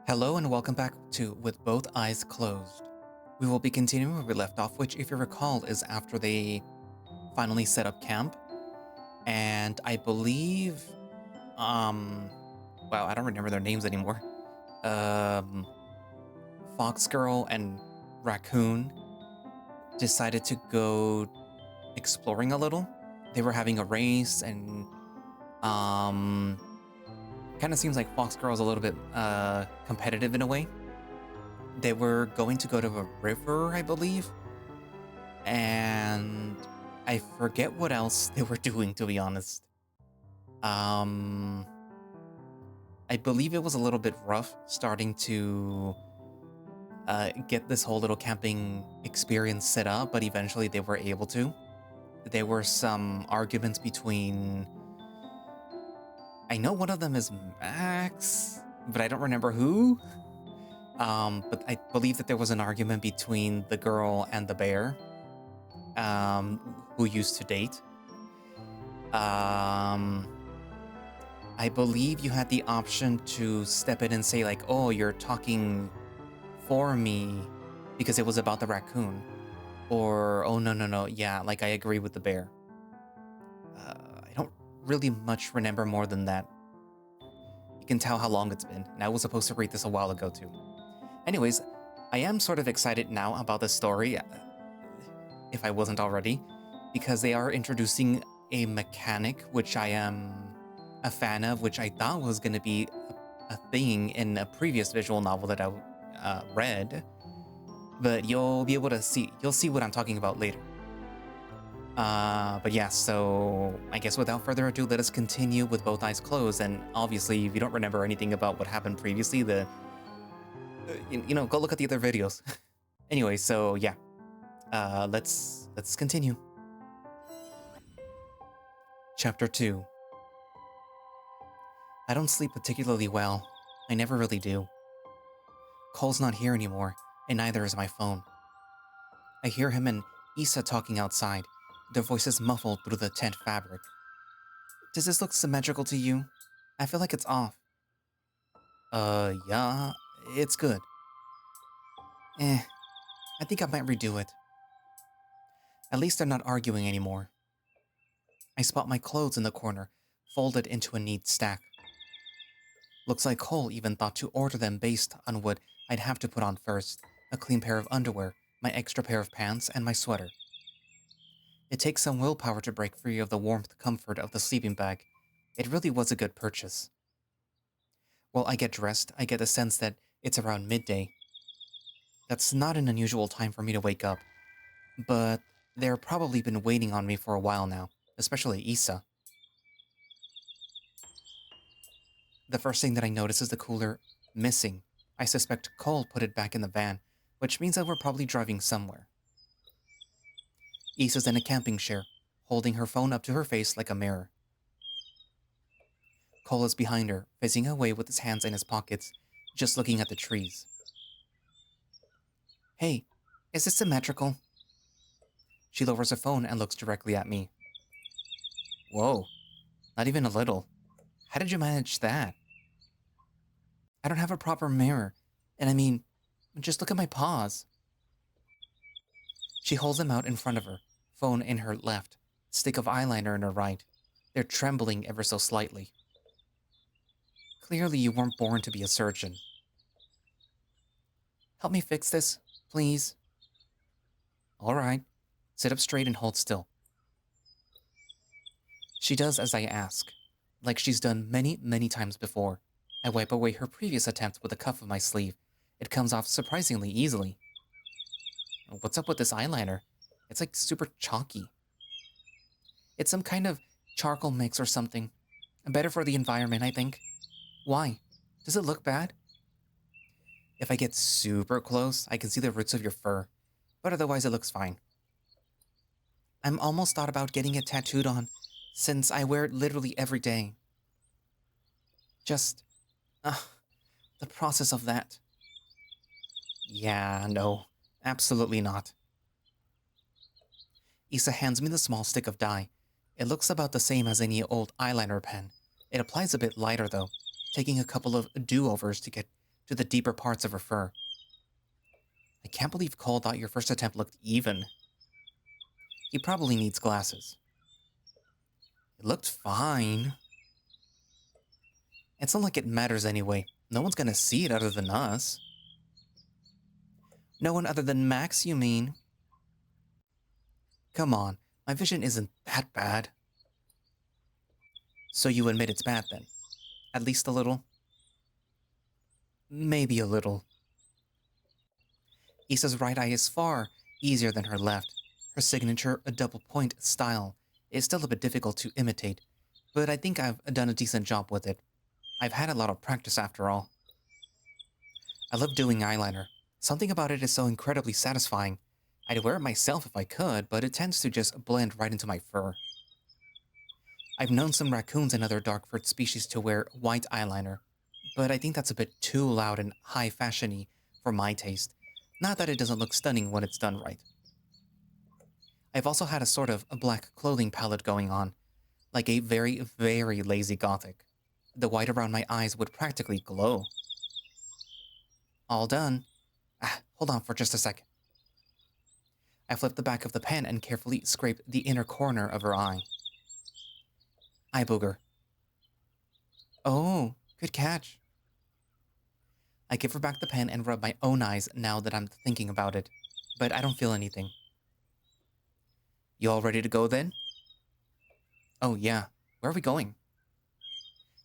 Hello and welcome back to With Both Eyes Closed. We will be continuing where we left off, which, if you recall, is after they finally set up camp. And I believe, wow, I don't remember their names anymore. Um, Fox Girl and Raccoon decided to go exploring a little. They were having a race, and kind of seems like Fox Girl's a little bit competitive in a way. They were going to go to a river, I believe, and I forget what else they were doing, to be honest. I believe it was a little bit rough starting to get this whole little camping experience set up, but eventually they were able to. There were some arguments between... I know one of them is Max, but I don't remember who. But I believe that there was an argument between the girl and the bear, who used to date. I believe you had the option to step in and say, like, oh, you're talking for me because it was about the raccoon. Or, oh, no, yeah, like, I agree with the bear. I don't really much remember more than that. You can tell how long it's been, and I was supposed to read this a while ago, too. Anyways, I am sort of excited now about this story, if I wasn't already, because they are introducing a mechanic which I am a fan of, which I thought was going to be a thing in a previous visual novel that I read, but you'll be able to you'll see what I'm talking about later. But yeah, so I guess without further ado, let us continue with both eyes closed, and obviously if you don't remember anything about what happened previously, go look at the other videos. Anyway, so yeah, let's continue. Chapter 2. I don't sleep particularly well. I never really do. Cole's not here anymore, and neither is my phone. I hear him and Issa talking outside, their voices muffled through the tent fabric. Does this look symmetrical to you? I feel like it's off. Yeah, it's good. I think I might redo it. At least they're not arguing anymore. I spot my clothes in the corner, folded into a neat stack. Looks like Cole even thought to order them based on what I'd have to put on first: a clean pair of underwear, my extra pair of pants, and my sweater. It takes some willpower to break free of the warmth comfort of the sleeping bag. It really was a good purchase. While I get dressed, I get the sense that it's around midday. That's not an unusual time for me to wake up, but they're probably been waiting on me for a while now, especially Issa. The first thing that I notice is the cooler missing. I suspect Cole put it back in the van, which means that we're probably driving somewhere. Issa's in a camping chair, holding her phone up to her face like a mirror. Cole is behind her, fizzing away with his hands in his pockets, just looking at the trees. Hey, is this symmetrical? She lowers her phone and looks directly at me. Whoa, not even a little. How did you manage that? I don't have a proper mirror, and I mean, just look at my paws. She holds them out in front of her, phone in her left, stick of eyeliner in her right. They're trembling ever so slightly. Clearly you weren't born to be a surgeon. Help me fix this, please. All right. Sit up straight and hold still. She does as I ask, like she's done many, many times before. I wipe away her previous attempt with the cuff of my sleeve. It comes off surprisingly easily. What's up with this eyeliner? It's like super chalky. It's some kind of charcoal mix or something. Better for the environment, I think. Why? Does it look bad? If I get super close, I can see the roots of your fur, but otherwise it looks fine. I'm almost thought about getting it tattooed on, since I wear it literally every day. Just, the process of that. Yeah, no, absolutely not. Issa hands me the small stick of dye. It looks about the same as any old eyeliner pen. It applies a bit lighter though, taking a couple of do-overs to get to the deeper parts of her fur. I can't believe Cole thought your first attempt looked even. He probably needs glasses. It looked fine. It's not like it matters anyway. No one's gonna see it other than us. No one other than Max, you mean? Come on, my vision isn't that bad. So you admit it's bad then? At least a little? Maybe a little. Issa's right eye is far easier than her left. Her signature, a double point style, is still a bit difficult to imitate, but I think I've done a decent job with it. I've had a lot of practice after all. I love doing eyeliner. Something about it is so incredibly satisfying. I'd wear it myself if I could, but it tends to just blend right into my fur. I've known some raccoons and other dark furred species to wear white eyeliner, but I think that's a bit too loud and high fashiony for my taste. Not that it doesn't look stunning when it's done right. I've also had a sort of a black clothing palette going on, like a very, very lazy gothic. The white around my eyes would practically glow. All done. Hold on for just a second. I flipped the back of the pen and carefully scraped the inner corner of her eye. Eye booger. Oh, good catch. I give her back the pen and rub my own eyes now that I'm thinking about it, but I don't feel anything. You all ready to go then? Oh yeah, where are we going?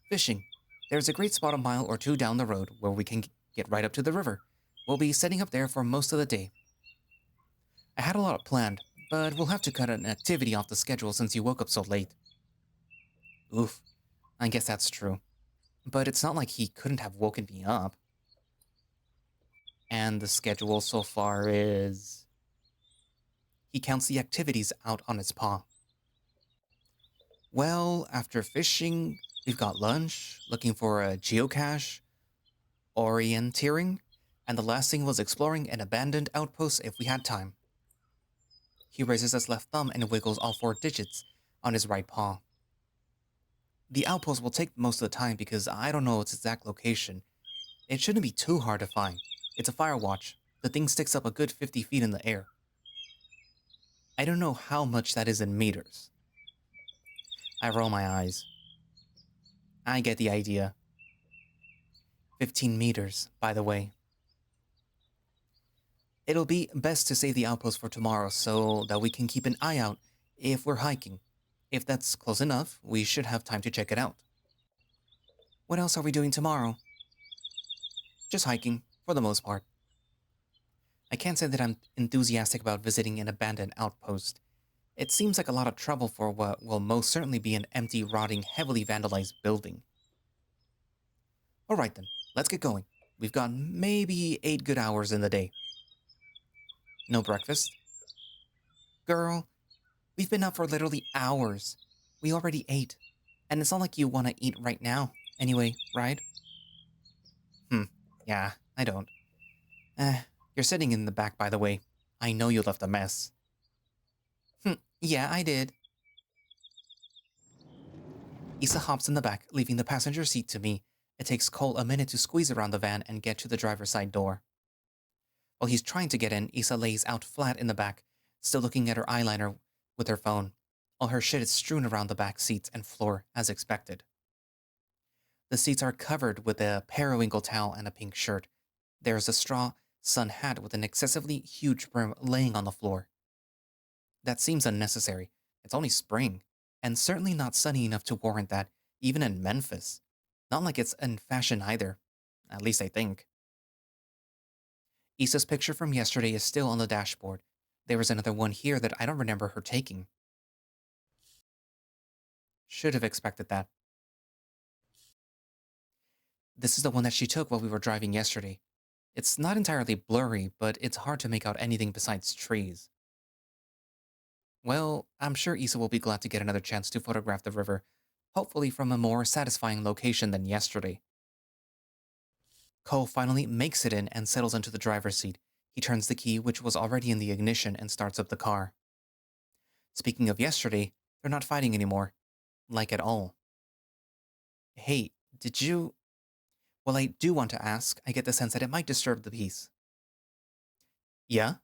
Fishing. There's a great spot a mile or two down the road where we can get right up to the river. We'll be setting up there for most of the day. I had a lot planned, but we'll have to cut an activity off the schedule since you woke up so late. Oof, I guess that's true. But it's not like he couldn't have woken me up. And the schedule so far is... He counts the activities out on his paw. Well, after fishing, we've got lunch, looking for a geocache, orienteering, and the last thing was exploring an abandoned outpost if we had time. He raises his left thumb and wiggles all 4 digits on his right paw. The outpost will take most of the time because I don't know its exact location. It shouldn't be too hard to find. It's a fire watch. The thing sticks up a good 50 feet in the air. I don't know how much that is in meters. I roll my eyes. I get the idea. 15 meters, by the way. It'll be best to save the outpost for tomorrow so that we can keep an eye out if we're hiking. If that's close enough, we should have time to check it out. What else are we doing tomorrow? Just hiking, for the most part. I can't say that I'm enthusiastic about visiting an abandoned outpost. It seems like a lot of trouble for what will most certainly be an empty, rotting, heavily vandalized building. Alright then, let's get going. We've got maybe 8 good hours in the day. No breakfast? Girl, we've been up for literally hours. We already ate. And it's not like you want to eat right now. Anyway, right? Yeah, I don't. You're sitting in the back, by the way. I know you left a mess. Yeah, I did. Issa hops in the back, leaving the passenger seat to me. It takes Cole a minute to squeeze around the van and get to the driver's side door. While he's trying to get in, Issa lays out flat in the back, still looking at her eyeliner with her phone. All her shit is strewn around the back seats and floor, as expected. The seats are covered with a periwinkle towel and a pink shirt. There's a straw sun hat with an excessively huge brim laying on the floor. That seems unnecessary. It's only spring, and certainly not sunny enough to warrant that, even in Memphis. Not like it's in fashion either. At least I think. Issa's picture from yesterday is still on the dashboard. There is another one here that I don't remember her taking. Should have expected that. This is the one that she took while we were driving yesterday. It's not entirely blurry, but it's hard to make out anything besides trees. Well, I'm sure Issa will be glad to get another chance to photograph the river, hopefully from a more satisfying location than yesterday. Cole finally makes it in and settles into the driver's seat. He turns the key, which was already in the ignition, and starts up the car. Speaking of yesterday, they're not fighting anymore. Like at all. Hey, did you... While I do want to ask, I get the sense that it might disturb the peace. Yeah?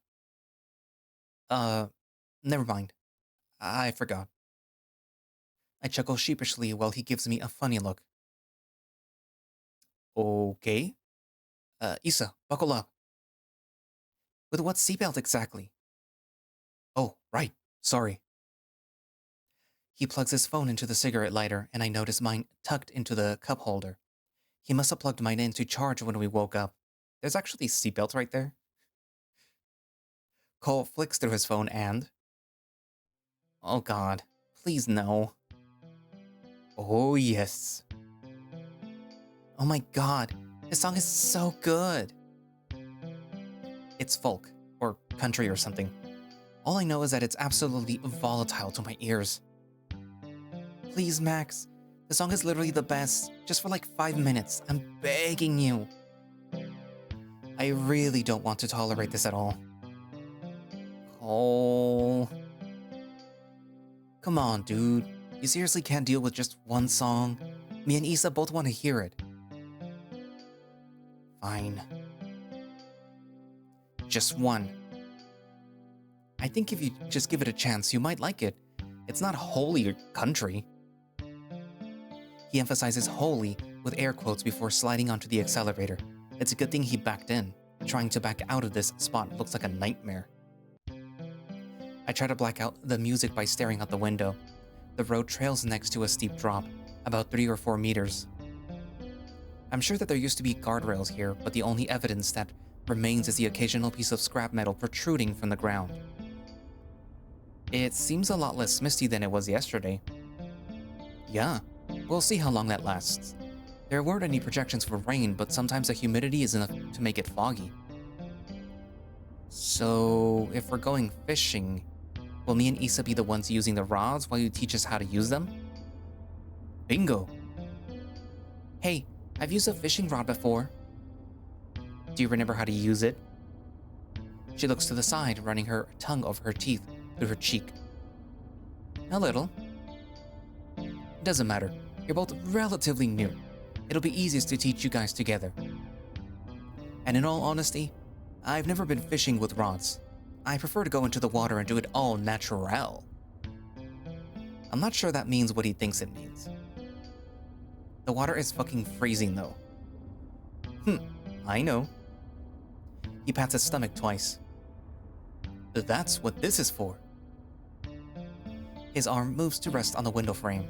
Uh, Never mind. I forgot. I chuckle sheepishly while he gives me a funny look. Okay. Isa, buckle up. With what seatbelt exactly? Oh, right. Sorry. He plugs his phone into the cigarette lighter, and I notice mine tucked into the cup holder. He must have plugged mine in to charge when we woke up. There's actually seatbelts right there. Cole flicks through his phone and... Oh god. Please no. Oh yes. Oh my god. This song is so good. It's folk, or country or something. All I know is that it's absolutely volatile to my ears. Please, Max. The song is literally the best. Just for like 5 minutes. I'm begging you. I really don't want to tolerate this at all. Cole. Come on, dude. You seriously can't deal with just one song? Me and Isa both want to hear it. Fine. Just one. I think if you just give it a chance, you might like it. It's not holy or country. He emphasizes holy with air quotes before sliding onto the accelerator. It's a good thing he backed in. Trying to back out of this spot looks like a nightmare. I try to black out the music by staring out the window. The road trails next to a steep drop, about 3 or 4 meters. I'm sure that there used to be guardrails here, but the only evidence that remains is the occasional piece of scrap metal protruding from the ground. It seems a lot less misty than it was yesterday. Yeah, we'll see how long that lasts. There weren't any projections for rain, but sometimes the humidity is enough to make it foggy. So, if we're going fishing, will me and Isa be the ones using the rods while you teach us how to use them? Bingo! Hey, I've used a fishing rod before. Do you remember how to use it? She looks to the side, running her tongue over her teeth through her cheek. A little. Doesn't matter. You're both relatively new. It'll be easiest to teach you guys together. And in all honesty, I've never been fishing with rods. I prefer to go into the water and do it all natural. I'm not sure that means what he thinks it means. The water is fucking freezing though. I know. He pats his stomach twice. That's what this is for. His arm moves to rest on the window frame.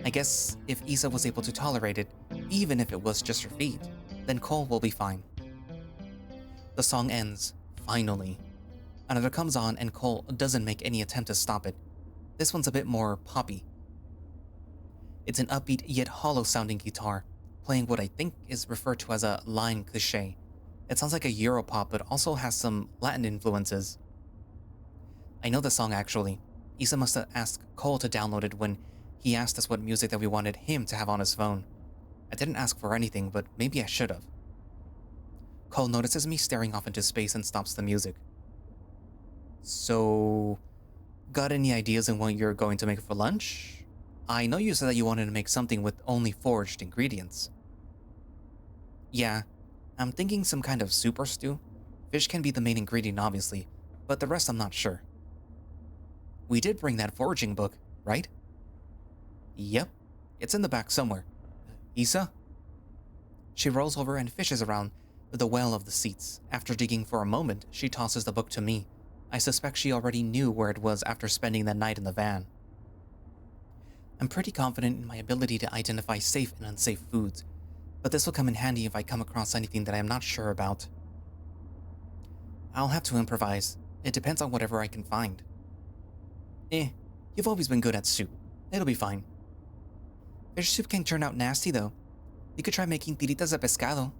I guess if Isa was able to tolerate it, even if it was just her feet, then Cole will be fine. The song ends, finally. Another comes on and Cole doesn't make any attempt to stop it. This one's a bit more poppy. It's an upbeat yet hollow-sounding guitar, playing what I think is referred to as a line cliché. It sounds like a Europop, but also has some Latin influences. I know the song actually. Isa must have asked Cole to download it when he asked us what music that we wanted him to have on his phone. I didn't ask for anything, but maybe I should have. Cole notices me staring off into space and stops the music. So, got any ideas on what you're going to make for lunch? I know you said that you wanted to make something with only foraged ingredients. Yeah, I'm thinking some kind of soup or stew. Fish can be the main ingredient obviously, but the rest I'm not sure. We did bring that foraging book, right? Yep, it's in the back somewhere. Isa? She rolls over and fishes around the well of the seats. After digging for a moment, she tosses the book to me. I suspect she already knew where it was after spending the night in the van. I'm pretty confident in my ability to identify safe and unsafe foods, but this will come in handy if I come across anything that I am not sure about. I'll have to improvise. It depends on whatever I can find. You've always been good at soup. It'll be fine. Fish soup can turn out nasty though. You could try making tiritas de pescado.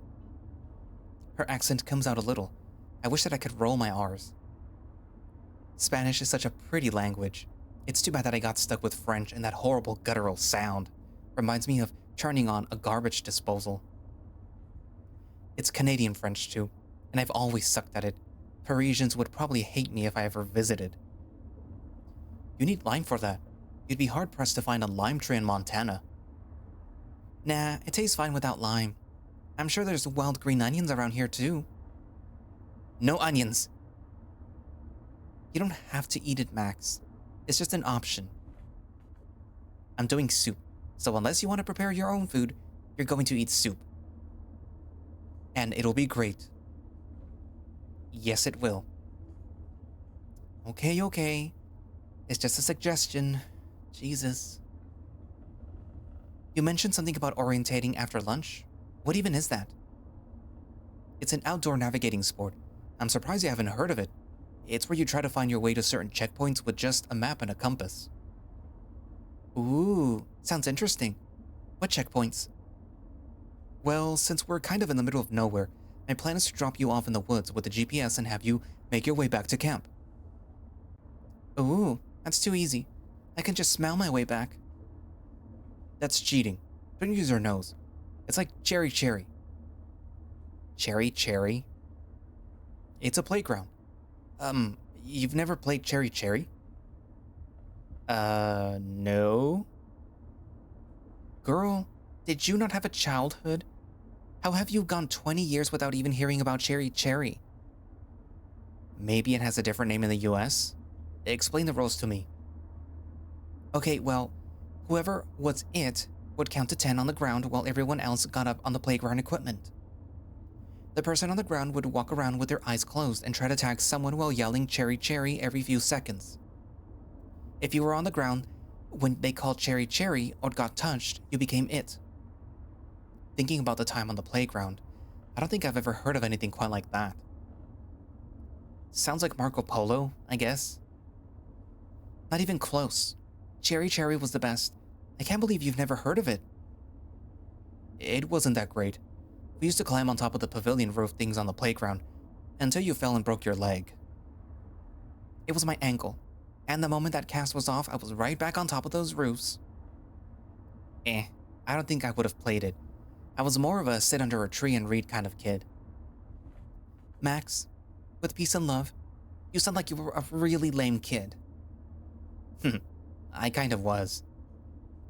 Her accent comes out a little. I wish that I could roll my R's. Spanish is such a pretty language. It's too bad that I got stuck with French and that horrible guttural sound. Reminds me of turning on a garbage disposal. It's Canadian French too, and I've always sucked at it. Parisians would probably hate me if I ever visited. You need lime for that. You'd be hard-pressed to find a lime tree in Montana. Nah, it tastes fine without lime. I'm sure there's wild green onions around here too. No onions. You don't have to eat it, Max. It's just an option. I'm doing soup, so unless you want to prepare your own food, you're going to eat soup. And it'll be great. Yes, it will. Okay. It's just a suggestion. Jesus. You mentioned something about orientating after lunch? What even is that? It's an outdoor navigating sport. I'm surprised you haven't heard of it. It's where you try to find your way to certain checkpoints with just a map and a compass. Ooh, sounds interesting. What checkpoints? Well, since we're kind of in the middle of nowhere, my plan is to drop you off in the woods with the GPS and have you make your way back to camp. Ooh, that's too easy. I can just smell my way back. That's cheating. Don't use your nose. It's like cherry. Cherry? It's a playground. You've never played cherry? No. Girl, did you not have a childhood? How have you gone 20 years without even hearing about cherry? Maybe it has a different name in the US? Explain the rules to me. Okay, well, whoever was it would count to 10 on the ground while everyone else got up on the playground equipment. The person on the ground would walk around with their eyes closed and try to tag someone while yelling cherry every few seconds. If you were on the ground when they called cherry or got touched, you became it. Thinking about the time on the playground, I don't think I've ever heard of anything quite like that. Sounds like Marco Polo, I guess. Not even close. Cherry was the best. I can't believe you've never heard of it. It wasn't that great. We used to climb on top of the pavilion roof things on the playground until you fell and broke your leg. It was my ankle, and the moment that cast was off, I was right back on top of those roofs. I don't think I would have played it. I was more of a sit under a tree and read kind of kid. Max, with peace and love, you sound like you were a really lame kid. I kind of was.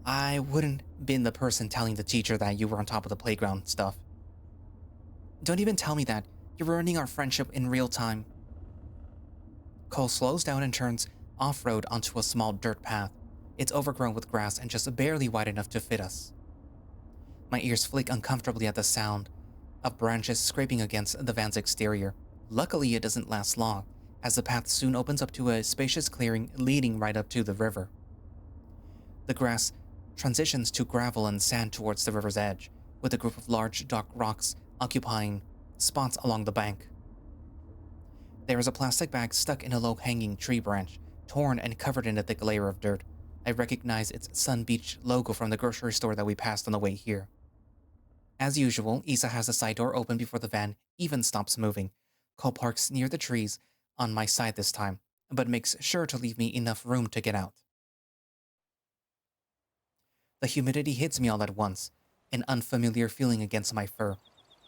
I wouldn't been the person telling the teacher that you were on top of the playground stuff. Don't even tell me that. You're ruining our friendship in real time. Cole slows down and turns off-road onto a small dirt path. It's overgrown with grass and just barely wide enough to fit us. My ears flick uncomfortably at the sound of branches scraping against the van's exterior. Luckily, it doesn't last long, as the path soon opens up to a spacious clearing leading right up to the river. The grass transitions to gravel and sand towards the river's edge, with a group of large dark rocks occupying spots along the bank. There is a plastic bag stuck in a low-hanging tree branch, torn and covered in a thick layer of dirt. I recognize its Sun Beach logo from the grocery store that we passed on the way here. As usual, Isa has the side door open before the van even stops moving. Cole parks near the trees on my side this time, but makes sure to leave me enough room to get out. The humidity hits me all at once, an unfamiliar feeling against my fur.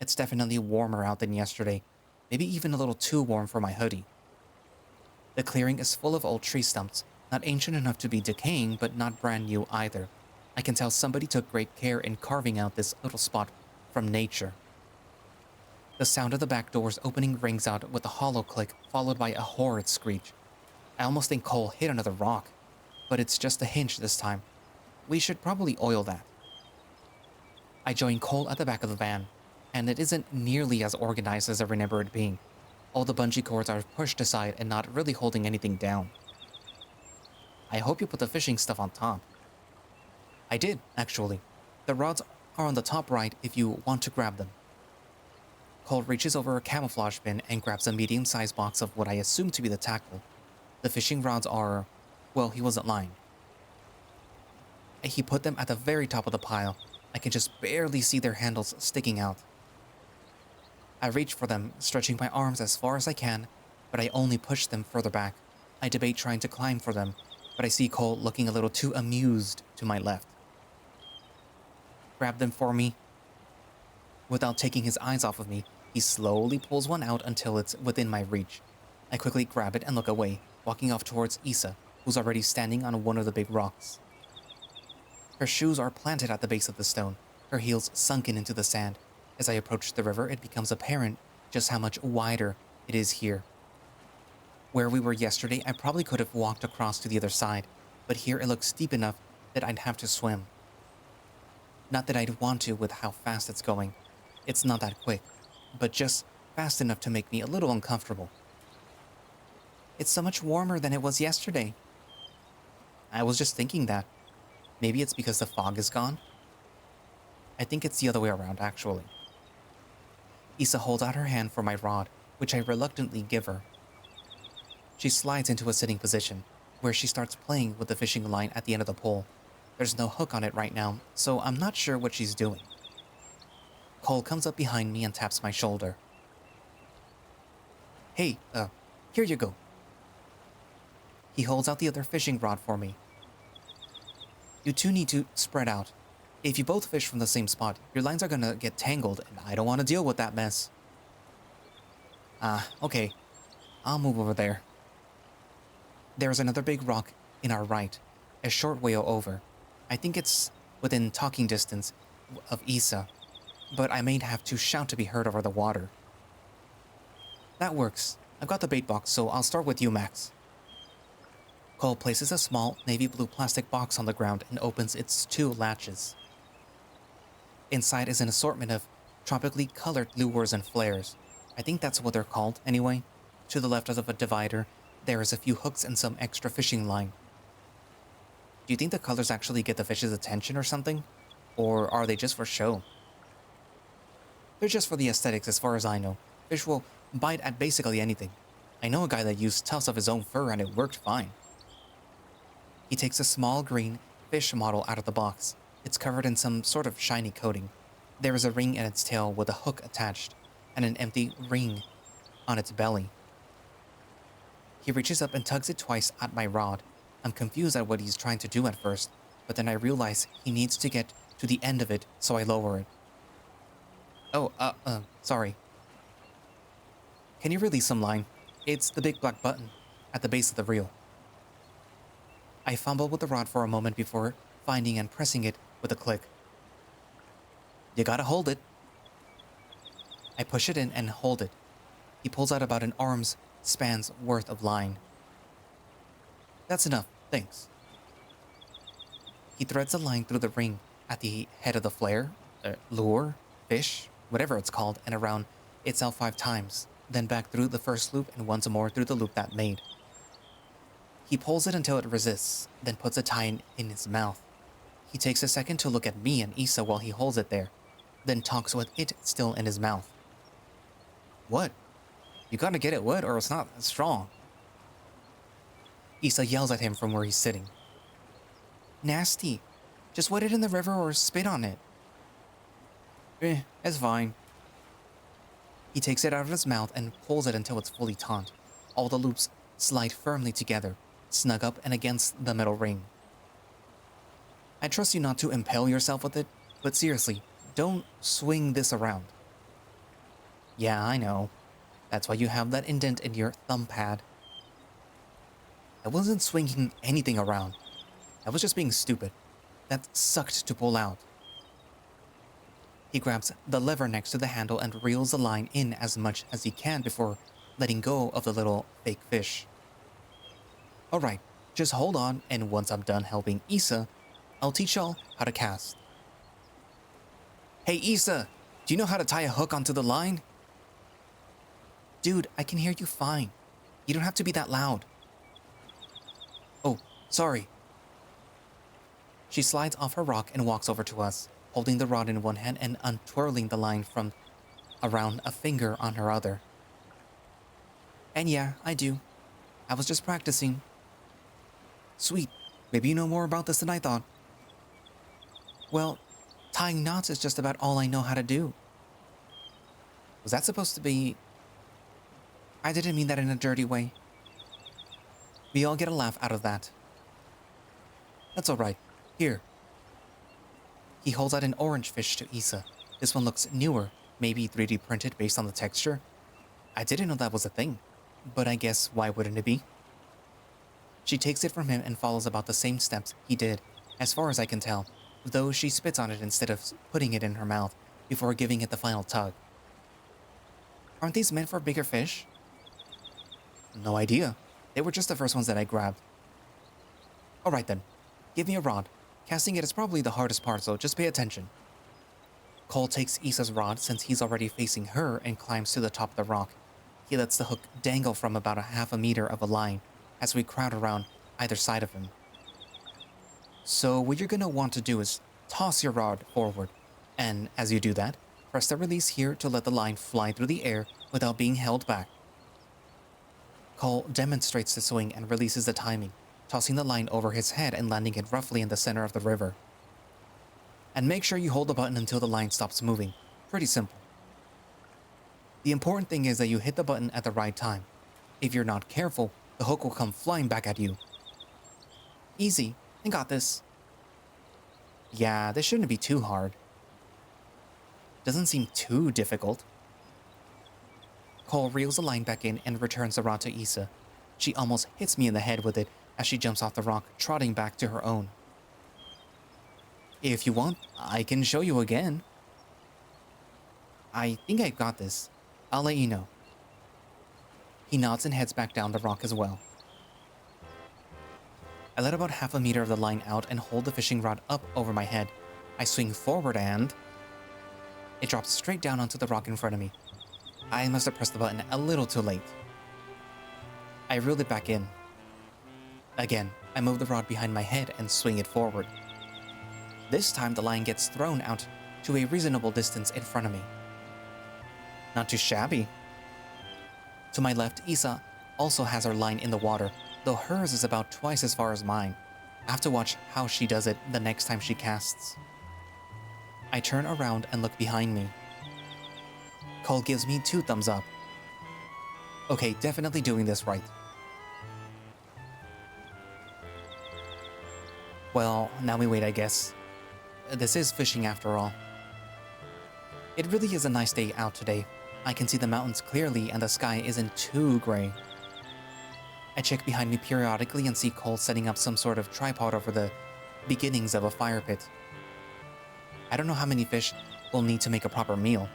It's definitely warmer out than yesterday, maybe even a little too warm for my hoodie. The clearing is full of old tree stumps, not ancient enough to be decaying, but not brand new either. I can tell somebody took great care in carving out this little spot from nature. The sound of the back door's opening rings out with a hollow click, followed by a horrid screech. I almost think Cole hit another rock, but it's just a hinge this time. We should probably oil that. I join Cole at the back of the van, and it isn't nearly as organized as I remember it being. All the bungee cords are pushed aside and not really holding anything down. I hope you put the fishing stuff on top. I did, actually. The rods are on the top right if you want to grab them. Cole reaches over a camouflage bin and grabs a medium-sized box of what I assume to be the tackle. The fishing rods are... well, he wasn't lying. He put them at the very top of the pile. I can just barely see their handles sticking out. I reach for them, stretching my arms as far as I can, but I only push them further back. I debate trying to climb for them, but I see Cole looking a little too amused to my left. Grab them for me. Without taking his eyes off of me, he slowly pulls one out until it's within my reach. I quickly grab it and look away, walking off towards Isa, who's already standing on one of the big rocks. Her shoes are planted at the base of the stone. her heels sunken into the sand. As I approach the river, it becomes apparent just how much wider it is here. Where we were yesterday, I probably could have walked across to the other side, but here it looks steep enough that I'd have to swim. Not that I'd want to with how fast it's going. It's not that quick, but just fast enough to make me a little uncomfortable. It's so much warmer than it was yesterday. I was just thinking that. Maybe it's because the fog is gone? I think it's the other way around, actually. Issa holds out her hand for my rod, which I reluctantly give her. She slides into a sitting position, where she starts playing with the fishing line at the end of the pole. There's no hook on it right now, so I'm not sure what she's doing. Cole comes up behind me and taps my shoulder. Hey, here you go. He holds out the other fishing rod for me. You two need to spread out. If you both fish from the same spot, your lines are gonna get tangled, and I don't want to deal with that mess. Okay. I'll move over there. There's another big rock in our right, a short way over. I think it's within talking distance of Issa, but I may have to shout to be heard over the water. That works. I've got the bait box, so I'll start with you, Max. Cole places a small navy blue plastic box on the ground and opens its 2 latches. Inside is an assortment of tropically colored lures and flares. I think that's what they're called, anyway. To the left of a divider, there is a few hooks and some extra fishing line. Do you think the colors actually get the fish's attention or something? Or are they just for show? They're just for the aesthetics as far as I know. Fish will bite at basically anything. I know a guy that used tufts of his own fur and it worked fine. He takes a small green fish model out of the box. It's covered in some sort of shiny coating. There is a ring in its tail with a hook attached, and an empty ring on its belly. He reaches up and tugs it twice at my rod. I'm confused at what he's trying to do at first, but then I realize he needs to get to the end of it, so I lower it. Oh, sorry. Can you release some line? It's the big black button at the base of the reel. I fumble with the rod for a moment before finding and pressing it with a click. You gotta hold it. I push it in and hold it. He pulls out about an arm's span's worth of line. That's enough, thanks. He threads a line through the ring at the head of the flare, lure, fish, whatever it's called, and around itself 5 times, then back through the first loop and once more through the loop that made. He pulls it until it resists, then puts a tie in his mouth. He takes a second to look at me and Issa while he holds it there, then talks with it still in his mouth. What? You gotta get it wet or it's not strong. Issa yells at him from where he's sitting. Nasty. Just wet it in the river or spit on it. It's fine. He takes it out of his mouth and pulls it until it's fully taut. All the loops slide firmly together, snug up and against the metal ring. I trust you not to impale yourself with it, but seriously, don't swing this around. Yeah, I know. That's why you have that indent in your thumb pad. I wasn't swinging anything around. I was just being stupid. That sucked to pull out. He grabs the lever next to the handle and reels the line in as much as he can before letting go of the little fake fish. Alright, just hold on, and once I'm done helping Issa, I'll teach y'all how to cast. Hey Issa, do you know how to tie a hook onto the line? Dude, I can hear you fine. You don't have to be that loud. Oh, sorry. She slides off her rock and walks over to us, holding the rod in one hand and untwirling the line from around a finger on her other. And yeah, I do. I was just practicing. Sweet. Maybe you know more about this than I thought. Well, tying knots is just about all I know how to do. Was that supposed to be... I didn't mean that in a dirty way. We all get a laugh out of that. That's alright. Here. He holds out an orange fish to Issa. This one looks newer, maybe 3D printed based on the texture. I didn't know that was a thing, but I guess why wouldn't it be? She takes it from him and follows about the same steps he did, as far as I can tell. though she spits on it instead of putting it in her mouth before giving it the final tug. Aren't these meant for bigger fish? No idea. They were just the first ones that I grabbed. Alright then, give me a rod. Casting it is probably the hardest part, so just pay attention. Cole takes Issa's rod since he's already facing her and climbs to the top of the rock. He lets the hook dangle from about a half a meter of a line as we crowd around either side of him. So what you're gonna want to do is toss your rod forward, and as you do that, press the release here to let the line fly through the air without being held back. Cole demonstrates the swing and releases the timing, tossing the line over his head and landing it roughly in the center of the river. And make sure you hold the button until the line stops moving. Pretty simple. The important thing is that you hit the button at the right time. If you're not careful, the hook will come flying back at you. Easy, I got this. Yeah, this shouldn't be too hard. Doesn't seem too difficult. Cole reels the line back in and returns the rod to Issa. She almost hits me in the head with it as she jumps off the rock, trotting back to her own. If you want, I can show you again. I think I've got this. I'll let you know. He nods and heads back down the rock as well. I let about half a meter of the line out and hold the fishing rod up over my head. I swing forward and... it drops straight down onto the rock in front of me. I must have pressed the button a little too late. I reeled it back in. Again, I move the rod behind my head and swing it forward. This time the line gets thrown out to a reasonable distance in front of me. Not too shabby. To my left, Issa also has her line in the water, though hers is about twice as far as mine. I have to watch how she does it the next time she casts. I turn around and look behind me. Cole gives me 2 thumbs up. Okay, definitely doing this right. Well, now we wait, I guess. This is fishing after all. It really is a nice day out today. I can see the mountains clearly and the sky isn't too gray. I check behind me periodically and see Cole setting up some sort of tripod over the beginnings of a fire pit. I don't know how many fish we'll need to make a proper meal.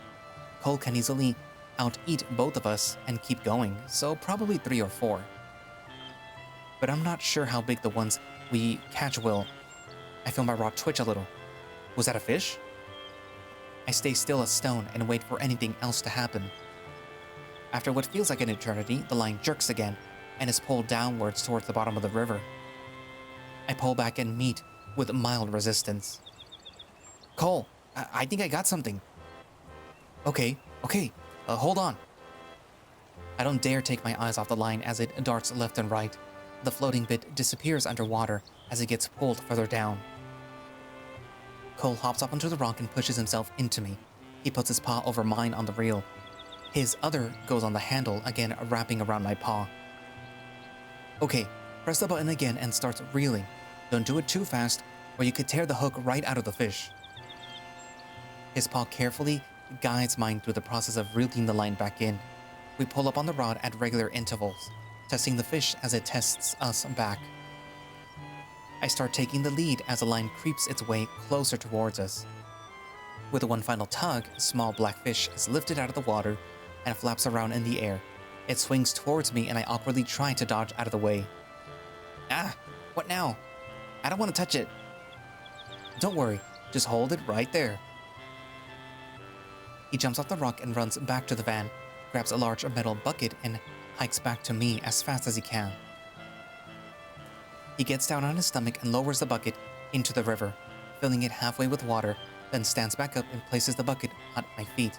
Cole can easily out-eat both of us and keep going, so probably 3 or 4. But I'm not sure how big the ones we catch will. I feel my rod twitch a little. Was that a fish? I stay still as stone and wait for anything else to happen. After what feels like an eternity, the line jerks again and is pulled downwards towards the bottom of the river. I pull back and meet with mild resistance. Cole, I think I got something. Okay, hold on. I don't dare take my eyes off the line as it darts left and right. The floating bit disappears underwater as it gets pulled further down. Cole hops up onto the rock and pushes himself into me. He puts his paw over mine on the reel. His other goes on the handle, again wrapping around my paw. Okay, press the button again and start reeling. Don't do it too fast, or you could tear the hook right out of the fish. His paw carefully guides mine through the process of reeling the line back in. We pull up on the rod at regular intervals, testing the fish as it tests us back. I start taking the lead as the line creeps its way closer towards us. With one final tug, a small black fish is lifted out of the water and flaps around in the air. It swings towards me and I awkwardly try to dodge out of the way. Ah, what now? I don't want to touch it. Don't worry, just hold it right there. He jumps off the rock and runs back to the van, grabs a large metal bucket and hikes back to me as fast as he can. He gets down on his stomach and lowers the bucket into the river, filling it halfway with water, then stands back up and places the bucket at my feet.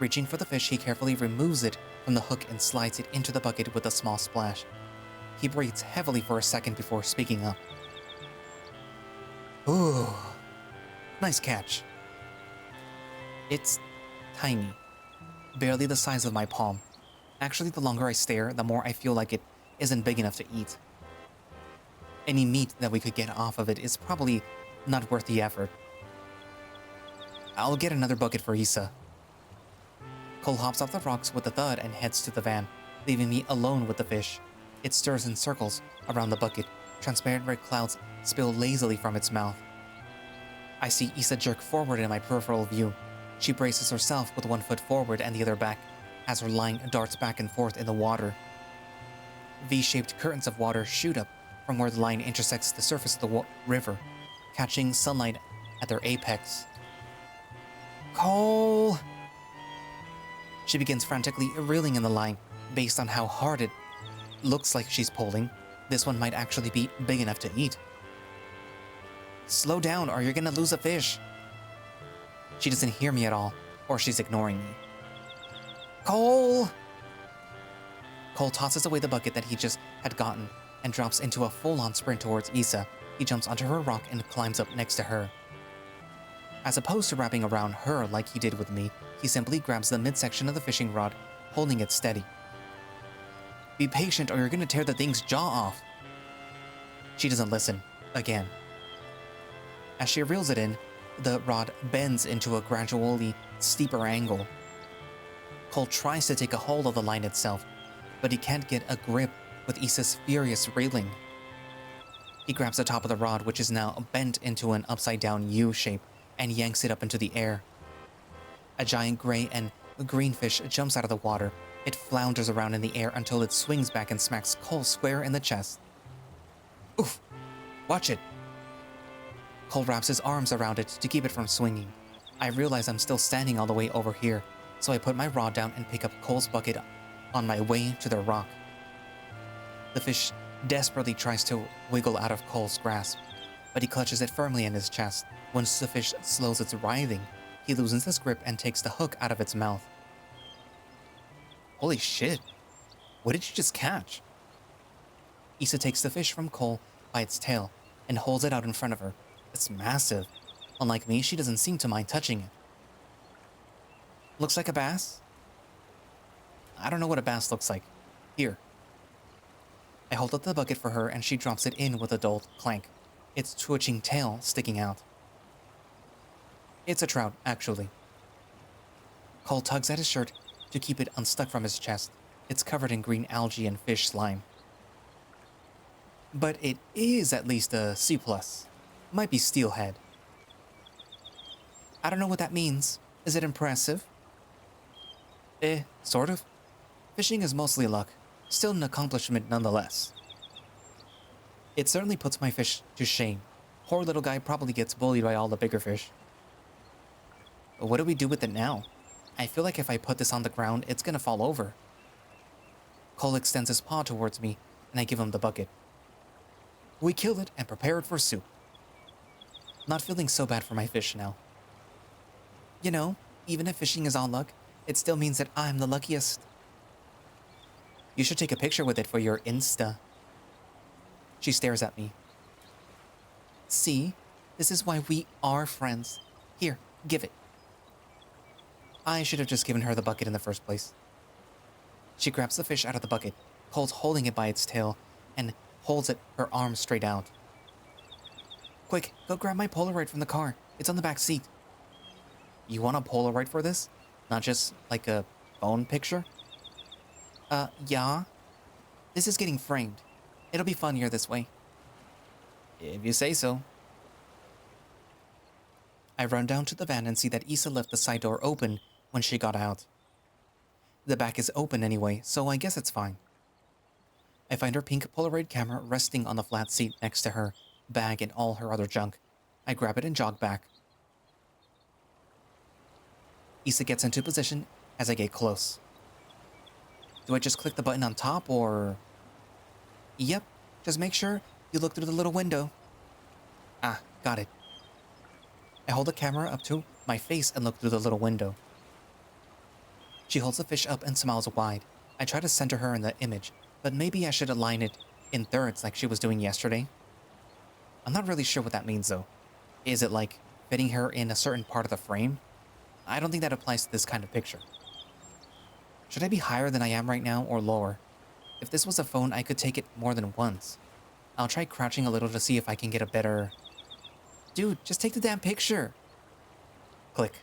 Reaching for the fish, he carefully removes it from the hook and slides it into the bucket with a small splash. He breathes heavily for a second before speaking up. Ooh, nice catch. It's tiny, barely the size of my palm. Actually, the longer I stare, the more I feel like it isn't big enough to eat. Any meat that we could get off of it is probably not worth the effort. I'll get another bucket for Issa. Cole hops off the rocks with a thud and heads to the van, leaving me alone with the fish. It stirs in circles around the bucket. Transparent red clouds spill lazily from its mouth. I see Issa jerk forward in my peripheral view. She braces herself with one foot forward and the other back, as her line darts back and forth in the water. V-shaped curtains of water shoot up from where the line intersects the surface of the river, catching sunlight at their apex. Cole! She begins frantically reeling in the line. Based on how hard it looks like she's pulling, this one might actually be big enough to eat. Slow down or you're gonna lose a fish. She doesn't hear me at all, or she's ignoring me. Cole! Cole tosses away the bucket that he just had gotten and drops into a full-on sprint towards Issa. He jumps onto her rock and climbs up next to her. As opposed to wrapping around her like he did with me, he simply grabs the midsection of the fishing rod, holding it steady. Be patient or you're gonna tear the thing's jaw off. She doesn't listen, again. As she reels it in, the rod bends into a gradually steeper angle. Cole tries to take a hold of the line itself, but he can't get a grip with Issa's furious reeling. He grabs the top of the rod, which is now bent into an upside-down U shape, and yanks it up into the air. A giant gray and green fish jumps out of the water. It flounders around in the air until it swings back and smacks Cole square in the chest. Oof! Watch it! Cole wraps his arms around it to keep it from swinging. I realize I'm still standing all the way over here, so I put my rod down and pick up Cole's bucket on my way to the rock. The fish desperately tries to wiggle out of Cole's grasp, but he clutches it firmly in his chest. Once the fish slows its writhing, he loosens his grip and takes the hook out of its mouth. Holy shit! What did you just catch? Issa takes the fish from Cole by its tail and holds it out in front of her. It's massive. Unlike me, she doesn't seem to mind touching it. Looks like a bass? I don't know what a bass looks like. Here. I hold up the bucket for her and she drops it in with a dull clank, its twitching tail sticking out. It's a trout, actually. Cole tugs at his shirt to keep it unstuck from his chest. It's covered in green algae and fish slime. But it is at least a C+. Might be steelhead. I don't know what that means. Is it impressive? Sort of. Fishing is mostly luck. Still an accomplishment nonetheless. It certainly puts my fish to shame. Poor little guy probably gets bullied by all the bigger fish. But what do we do with it now? I feel like if I put this on the ground, it's gonna fall over. Cole extends his paw towards me, and I give him the bucket. We kill it and prepare it for soup. Not feeling so bad for my fish now. You know, even if fishing is all luck, it still means that I'm the luckiest. You should take a picture with it for your Insta. She stares at me. See, this is why we are friends. Here, give it. I should have just given her the bucket in the first place. She grabs the fish out of the bucket, Cole's holding it by its tail, and holds it her arms straight out. Quick, go grab my Polaroid from the car. It's on the back seat. You want a Polaroid for this? Not just like a phone picture? Yeah. This is getting framed. It'll be funnier this way. If you say so. I run down to the van and see that Issa left the side door open when she got out. The back is open anyway, so I guess it's fine. I find her pink Polaroid camera resting on the flat seat next to her bag and all her other junk. I grab it and jog back. Issa gets into position as I get close. Do I just click the button on top or... Yep, just make sure you look through the little window. Ah, got it. I hold the camera up to my face and look through the little window. She holds the fish up and smiles wide. I try to center her in the image, but maybe I should align it in thirds like she was doing yesterday. I'm not really sure what that means though. Is it like fitting her in a certain part of the frame? I don't think that applies to this kind of picture. Should I be higher than I am right now or lower? If this was a phone, I could take it more than once. I'll try crouching a little to see if I can get a better... Dude, just take the damn picture. Click.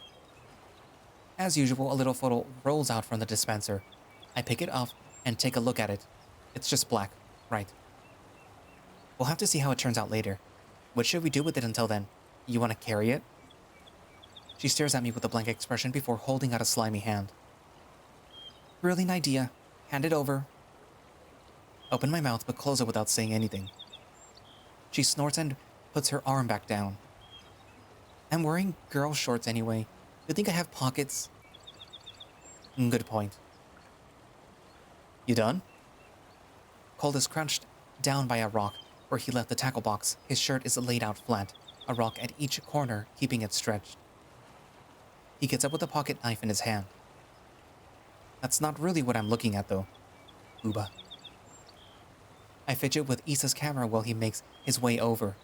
As usual, a little photo rolls out from the dispenser. I pick it up and take a look at it. It's just black, right. We'll have to see how it turns out later. What should we do with it until then? You want to carry it? She stares at me with a blank expression before holding out a slimy hand. Brilliant idea. Hand it over. Open my mouth but close it without saying anything. She snorts and puts her arm back down. I'm wearing girl shorts anyway. You think I have pockets? Good point. You done? Cole is crouched down by a rock where he left the tackle box. His shirt is laid out flat, a rock at each corner keeping it stretched. He gets up with a pocket knife in his hand. That's not really what I'm looking at though. Ooba. I fidget with Issa's camera while he makes his way over.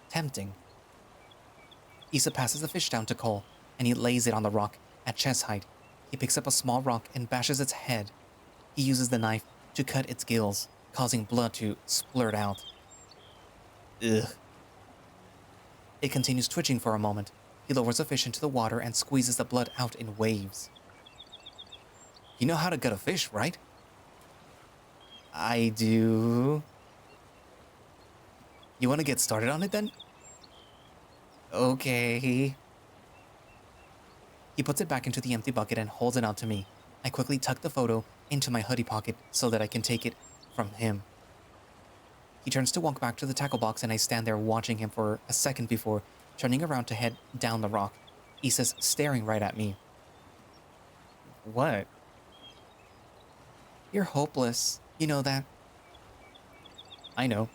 Tempting. Issa passes the fish down to Cole, and he lays it on the rock at chest height. He picks up a small rock and bashes its head. He uses the knife to cut its gills, causing blood to splurt out. Ugh. It continues twitching for a moment. He lowers the fish into the water and squeezes the blood out in waves. You know how to gut a fish, right? I do. You want to get started on it then? Okay. He puts it back into the empty bucket and holds it out to me. I quickly tuck the photo into my hoodie pocket so that I can take it from him. He turns to walk back to the tackle box and I stand there watching him for a second before turning around to head down the rock. Issa's staring right at me. What? You're hopeless. You know that. I know.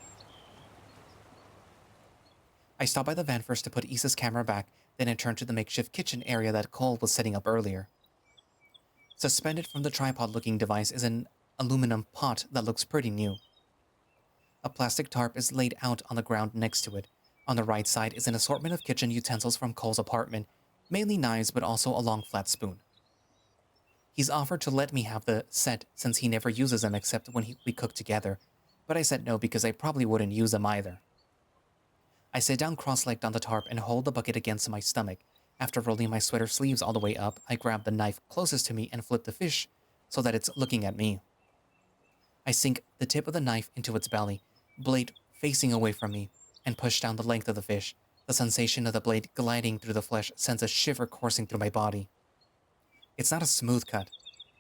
I stop by the van first to put Issa's camera back, then I turn to the makeshift kitchen area that Cole was setting up earlier. Suspended from the tripod-looking device is an aluminum pot that looks pretty new. A plastic tarp is laid out on the ground next to it. On the right side is an assortment of kitchen utensils from Cole's apartment, mainly knives but also a long flat spoon. He's offered to let me have the set since he never uses them except when we cook together, but I said no because I probably wouldn't use them either. I sit down cross-legged on the tarp and hold the bucket against my stomach. After rolling my sweater sleeves all the way up, I grab the knife closest to me and flip the fish so that it's looking at me. I sink the tip of the knife into its belly, blade facing away from me, and push down the length of the fish. The sensation of the blade gliding through the flesh sends a shiver coursing through my body. It's not a smooth cut.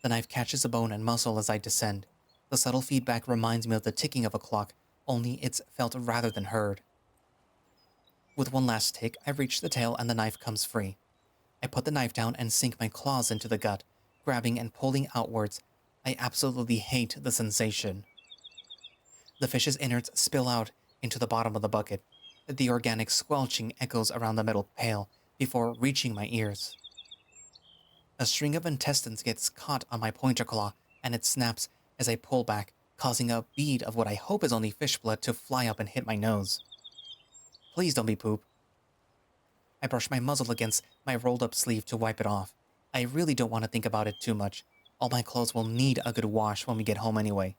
The knife catches a bone and muscle as I descend. The subtle feedback reminds me of the ticking of a clock, only it's felt rather than heard. With one last tick, I reach the tail and the knife comes free. I put the knife down and sink my claws into the gut, grabbing and pulling outwards. I absolutely hate the sensation. The fish's innards spill out into the bottom of the bucket. The organic squelching echoes around the metal pail before reaching my ears. A string of intestines gets caught on my pointer claw, and it snaps as I pull back, causing a bead of what I hope is only fish blood to fly up and hit my nose. Please don't be poop. I brush my muzzle against my rolled-up sleeve to wipe it off. I really don't want to think about it too much. All my clothes will need a good wash when we get home anyway.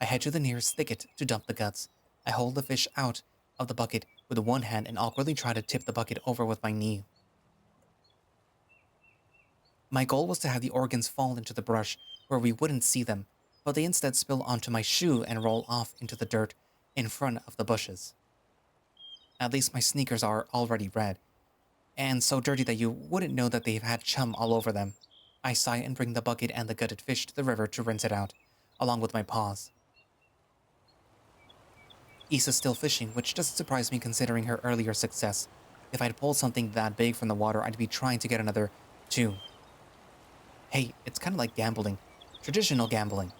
I head to the nearest thicket to dump the guts. I hold the fish out of the bucket with one hand and awkwardly try to tip the bucket over with my knee. My goal was to have the organs fall into the brush where we wouldn't see them, but they instead spill onto my shoe and roll off into the dirt in front of the bushes. At least my sneakers are already red, and so dirty that you wouldn't know that they've had chum all over them. I sigh and bring the bucket and the gutted fish to the river to rinse it out, along with my paws. Issa's still fishing, which doesn't surprise me considering her earlier success. If I'd pulled something that big from the water, I'd be trying to get another 2. Hey, it's kind of like gambling. Traditional gambling.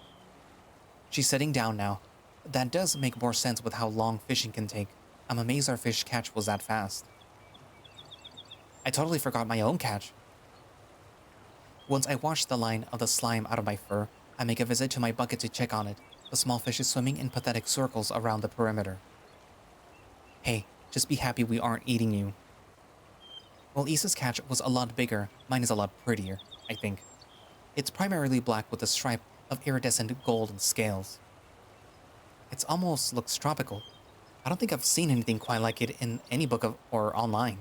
She's sitting down now. That does make more sense with how long fishing can take. I'm amazed our fish catch was that fast. I totally forgot my own catch. Once I wash the line of the slime out of my fur, I make a visit to my bucket to check on it. The small fish is swimming in pathetic circles around the perimeter. Hey, just be happy we aren't eating you. While Issa's catch was a lot bigger, mine is a lot prettier, I think. It's primarily black with a stripe of iridescent golden scales. It almost looks tropical. I don't think I've seen anything quite like it in any book or online.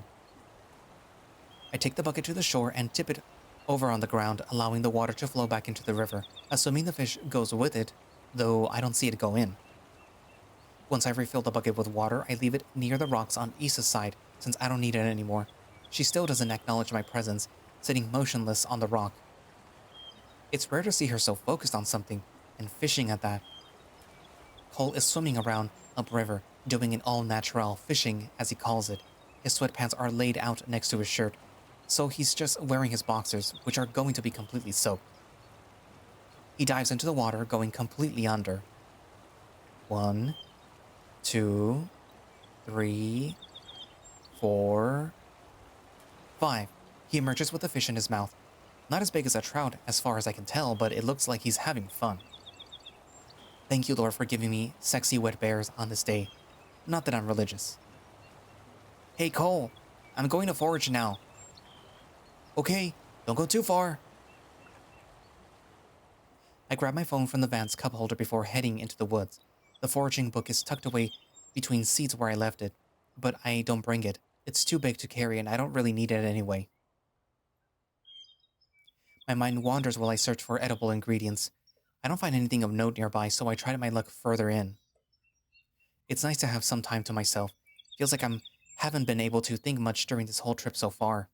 I take the bucket to the shore and tip it over on the ground, allowing the water to flow back into the river, assuming the fish goes with it, though I don't see it go in. Once I refill the bucket with water, I leave it near the rocks on Issa's side, since I don't need it anymore. She still doesn't acknowledge my presence, sitting motionless on the rock. It's rare to see her so focused on something, and fishing at that. Cole is swimming around upriver, doing an all-natural fishing, as he calls it. His sweatpants are laid out next to his shirt, so he's just wearing his boxers, which are going to be completely soaked. He dives into the water, going completely under. 1, 2, 3, 4, 5. He emerges with a fish in his mouth. Not as big as a trout, as far as I can tell, but it looks like he's having fun. Thank you, Lord, for giving me sexy wet bears on this day. Not that I'm religious. Hey, Cole, I'm going to forage now. Okay, don't go too far. I grab my phone from the van's cup holder before heading into the woods. The foraging book is tucked away between seats where I left it, but I don't bring it. It's too big to carry and I don't really need it anyway. My mind wanders while I search for edible ingredients. I don't find anything of note nearby, so I try my luck further in. It's nice to have some time to myself. Feels like haven't been able to think much during this whole trip so far.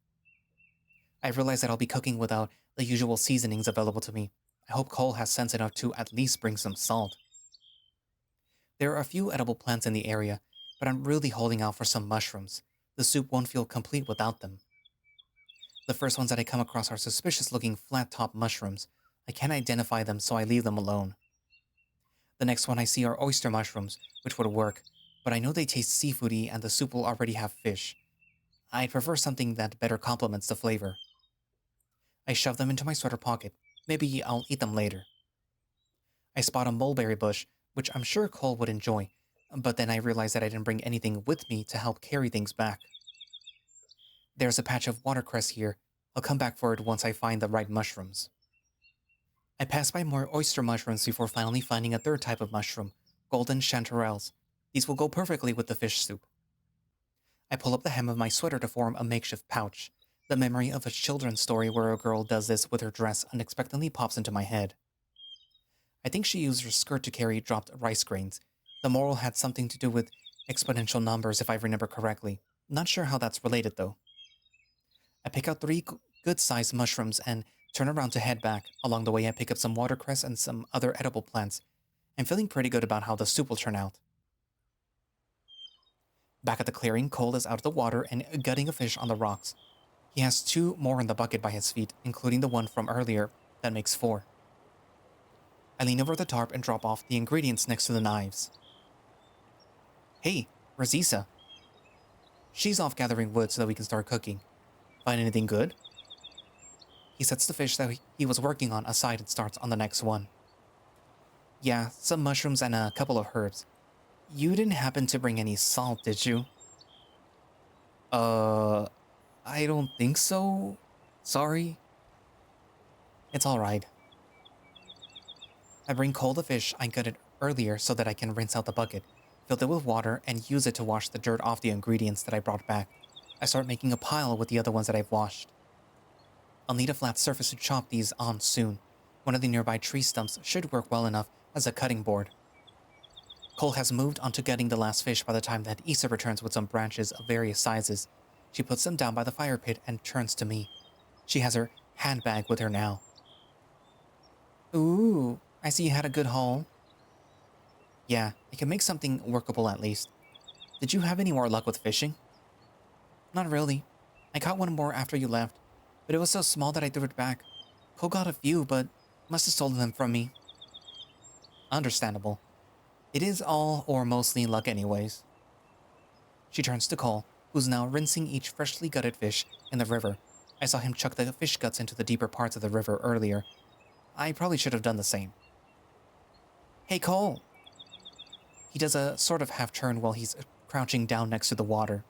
I realize that I'll be cooking without the usual seasonings available to me. I hope Cole has sense enough to at least bring some salt. There are a few edible plants in the area, but I'm really holding out for some mushrooms. The soup won't feel complete without them. The first ones that I come across are suspicious-looking flat-top mushrooms. I can't identify them, so I leave them alone. The next one I see are oyster mushrooms, which would work, but I know they taste seafoody and the soup will already have fish. I'd prefer something that better complements the flavor. I shove them into my sweater pocket. Maybe I'll eat them later. I spot a mulberry bush, which I'm sure Cole would enjoy, but then I realize that I didn't bring anything with me to help carry things back. There's a patch of watercress here. I'll come back for it once I find the right mushrooms. I pass by more oyster mushrooms before finally finding a third type of mushroom, golden chanterelles. These will go perfectly with the fish soup. I pull up the hem of my sweater to form a makeshift pouch. The memory of a children's story where a girl does this with her dress unexpectedly pops into my head. I think she used her skirt to carry dropped rice grains. The moral had something to do with exponential numbers if I remember correctly. Not sure how that's related though. I pick out 3 good-sized mushrooms and turn around to head back. Along the way I pick up some watercress and some other edible plants. I'm feeling pretty good about how the soup will turn out. Back at the clearing, Cole is out of the water and gutting a fish on the rocks. He has 2 more in the bucket by his feet, including the one from earlier. That makes 4. I lean over the tarp and drop off the ingredients next to the knives. Hey, where's Issa? She's off gathering wood so that we can start cooking. Find anything good? He sets the fish that he was working on aside and starts on the next one. Yeah, some mushrooms and a couple of herbs. You didn't happen to bring any salt, did you? I don't think so. Sorry. It's alright. I bring Cole the fish I gutted earlier so that I can rinse out the bucket, fill it with water, and use it to wash the dirt off the ingredients that I brought back. I start making a pile with the other ones that I've washed. I'll need a flat surface to chop these on soon. One of the nearby tree stumps should work well enough as a cutting board. Cole has moved on to gutting the last fish by the time that Issa returns with some branches of various sizes. She puts them down by the fire pit and turns to me. She has her handbag with her now. Ooh, I see you had a good haul. Yeah, I can make something workable at least. Did you have any more luck with fishing? Not really. I caught one more after you left, but it was so small that I threw it back. Cole got a few, but must have stolen them from me. Understandable. It is all or mostly luck anyways. She turns to Cole, who's now rinsing each freshly gutted fish in the river. I saw him chuck the fish guts into the deeper parts of the river earlier. I probably should have done the same. Hey, Cole! He does a sort of half-turn while he's crouching down next to the water.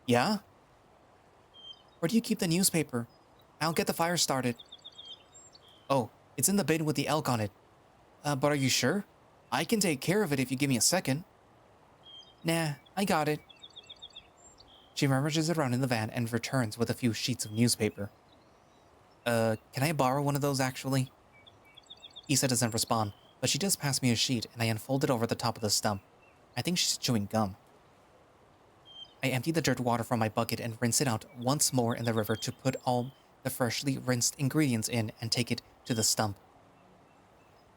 Yeah? Where do you keep the newspaper? I'll get the fire started. Oh, it's in the bin with the elk on it. But are you sure? I can take care of it if you give me a second. Nah, I got it. She rummages around in the van and returns with a few sheets of newspaper. Can I borrow one of those actually? Issa doesn't respond, but she does pass me a sheet and I unfold it over the top of the stump. I think she's chewing gum. I empty the dirt water from my bucket and rinse it out once more in the river to put all the freshly rinsed ingredients in and take it to the stump.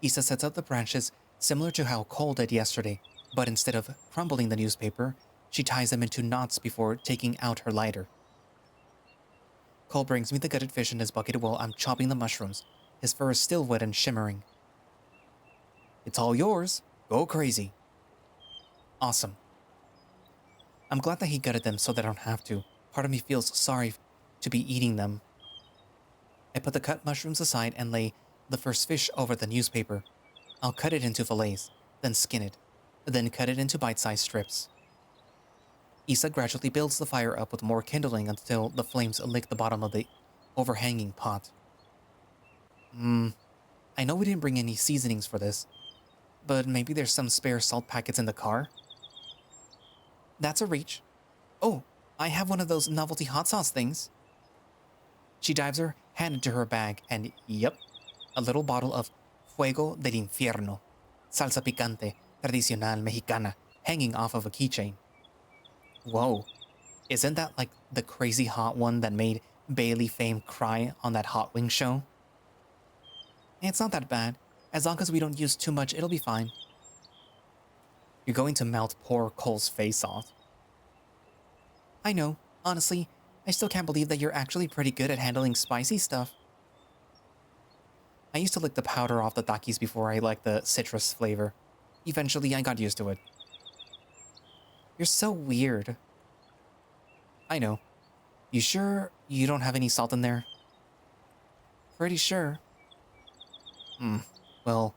Isa sets up the branches similar to how Cole did yesterday, but instead of crumbling the newspaper, she ties them into knots before taking out her lighter. Cole brings me the gutted fish in his bucket while I'm chopping the mushrooms. His fur is still wet and shimmering. It's all yours. Go crazy. Awesome. I'm glad that he gutted them so that I don't have to. Part of me feels sorry to be eating them. I put the cut mushrooms aside and lay the first fish over the newspaper. I'll cut it into fillets, then skin it, then cut it into bite-sized strips. Isa gradually builds the fire up with more kindling until the flames lick the bottom of the overhanging pot. I know we didn't bring any seasonings for this, but maybe there's some spare salt packets in the car? That's a reach. Oh, I have one of those novelty hot sauce things. She dives her hand into her bag and, yep, a little bottle of Fuego del Infierno, salsa picante, tradicional mexicana, hanging off of a keychain. Whoa, isn't that like the crazy hot one that made Bailey Fame cry on that Hot Wing show? It's not that bad. As long as we don't use too much, it'll be fine. You're going to melt poor Cole's face off. I know. Honestly, I still can't believe that you're actually pretty good at handling spicy stuff. I used to lick the powder off the Takis before I liked the citrus flavor. Eventually, I got used to it. You're so weird. I know. You sure you don't have any salt in there? Pretty sure. Well,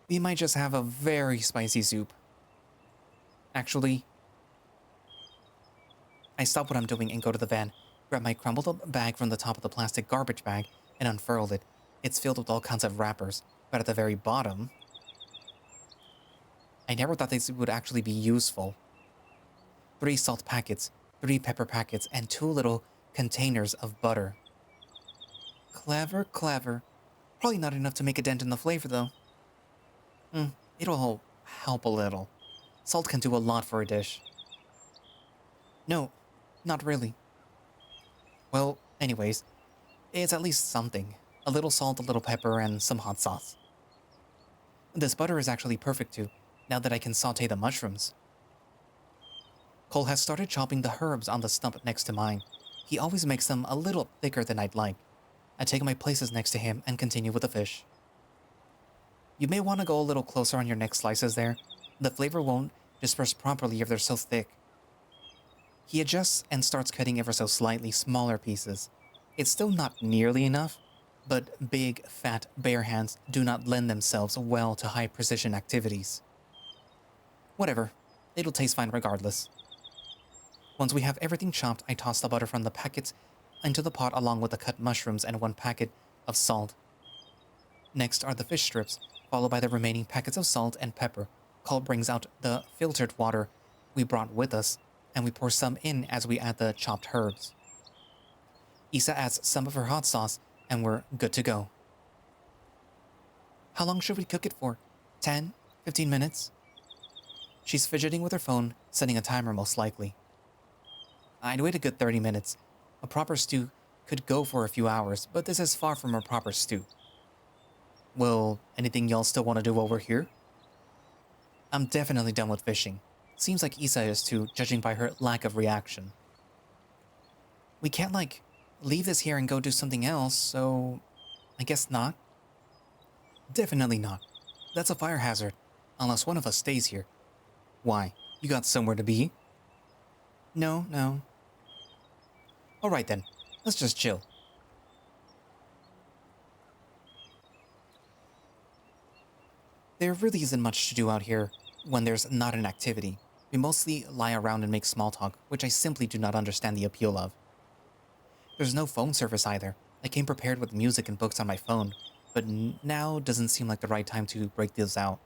we might just have a very spicy soup. Actually, I stop what I'm doing and go to the van, grab my crumbled up bag from the top of the plastic garbage bag, and unfurl it. It's filled with all kinds of wrappers, but at the very bottom... I never thought these would actually be useful. 3 salt packets, 3 pepper packets, and 2 little containers of butter. Clever, clever. Probably not enough to make a dent in the flavor, though. It'll help a little. Salt can do a lot for a dish. No, not really. Well, anyways, it's at least something. A little salt, a little pepper, and some hot sauce. This butter is actually perfect too, now that I can saute the mushrooms. Cole has started chopping the herbs on the stump next to mine. He always makes them a little thicker than I'd like. I take my places next to him and continue with the fish. You may want to go a little closer on your next slices there. The flavor won't disperse properly if they're so thick. He adjusts and starts cutting ever so slightly smaller pieces. It's still not nearly enough, but big, fat, bare hands do not lend themselves well to high-precision activities. Whatever, it'll taste fine regardless. Once we have everything chopped, I toss the butter from the packets into the pot along with the cut mushrooms and 1 packet of salt. Next are the fish strips, followed by the remaining packets of salt and pepper. Cole brings out the filtered water we brought with us, and we pour some in as we add the chopped herbs. Isa adds some of her hot sauce, and we're good to go. How long should we cook it for? 10? 15 minutes? She's fidgeting with her phone, setting a timer most likely. I'd wait a good 30 minutes. A proper stew could go for a few hours, but this is far from a proper stew. Well, anything y'all still want to do over here? I'm definitely done with fishing. Seems like Isa is too, judging by her lack of reaction. We can't, leave this here and go do something else, so... I guess not. Definitely not. That's a fire hazard, unless one of us stays here. Why? You got somewhere to be? No. Alright then, let's just chill. There really isn't much to do out here when there's not an activity. We mostly lie around and make small talk, which I simply do not understand the appeal of. There's no phone service either. I came prepared with music and books on my phone, but now doesn't seem like the right time to break this out.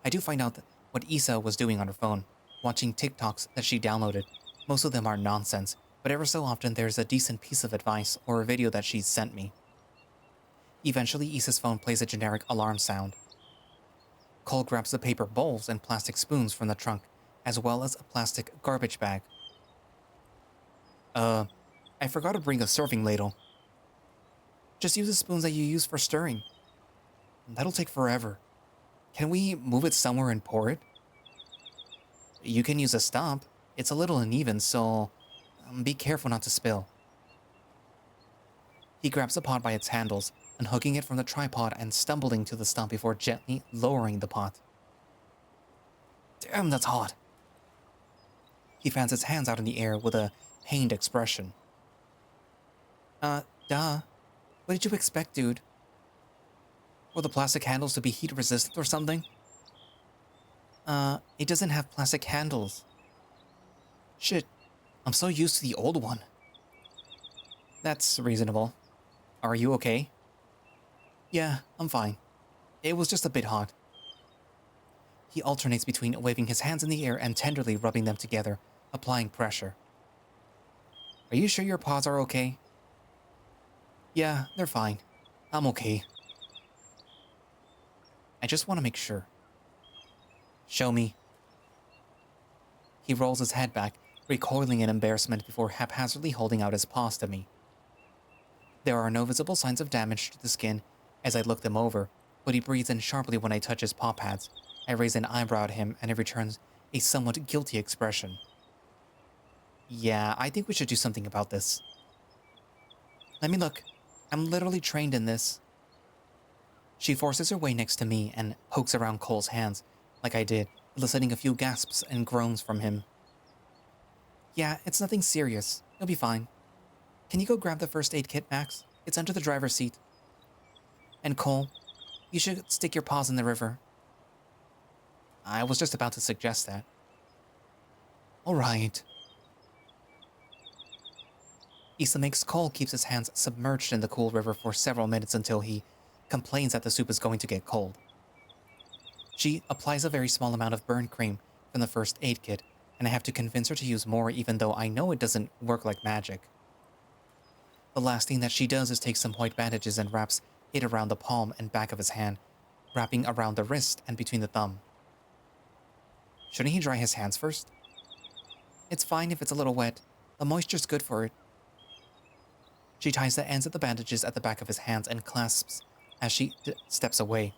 I do find out what Isa was doing on her phone, watching TikToks that she downloaded. Most of them are nonsense, but ever so often there's a decent piece of advice or a video that she's sent me. Eventually, Isa's phone plays a generic alarm sound. Cole grabs the paper bowls and plastic spoons from the trunk, as well as a plastic garbage bag. I forgot to bring a serving ladle. Just use the spoons that you use for stirring. That'll take forever. Can we move it somewhere and pour it? You can use a stump. It's a little uneven, so be careful not to spill. He grabs the pot by its handles, unhooking it from the tripod and stumbling to the stump before gently lowering the pot. Damn, that's hot. He fans his hands out in the air with a pained expression. Duh. What did you expect, dude? Were the plastic handles to be heat resistant or something? It doesn't have plastic handles. Shit, I'm so used to the old one. That's reasonable. Are you okay? Yeah, I'm fine. It was just a bit hot. He alternates between waving his hands in the air and tenderly rubbing them together, applying pressure. Are you sure your paws are okay? Yeah, they're fine. I'm okay. I just want to make sure. Show me. He rolls his head back, recoiling in embarrassment before haphazardly holding out his paws to me. There are no visible signs of damage to the skin as I look them over, but he breathes in sharply when I touch his paw pads. I raise an eyebrow at him and he returns a somewhat guilty expression. Yeah, I think we should do something about this. Let me look. I'm literally trained in this. She forces her way next to me and pokes around Cole's hands, like I did, eliciting a few gasps and groans from him. Yeah, it's nothing serious. You'll be fine. Can you go grab the first aid kit, Max? It's under the driver's seat. And Cole, you should stick your paws in the river. I was just about to suggest that. All right. Issa makes Cole keeps his hands submerged in the cool river for several minutes until he complains that the soup is going to get cold. She applies a very small amount of burn cream from the first aid kit, and I have to convince her to use more even though I know it doesn't work like magic. The last thing that she does is take some white bandages and wraps it around the palm and back of his hand, wrapping around the wrist and between the thumb. Shouldn't he dry his hands first? It's fine if it's a little wet. The moisture's good for it. She ties the ends of the bandages at the back of his hands and clasps as she steps away.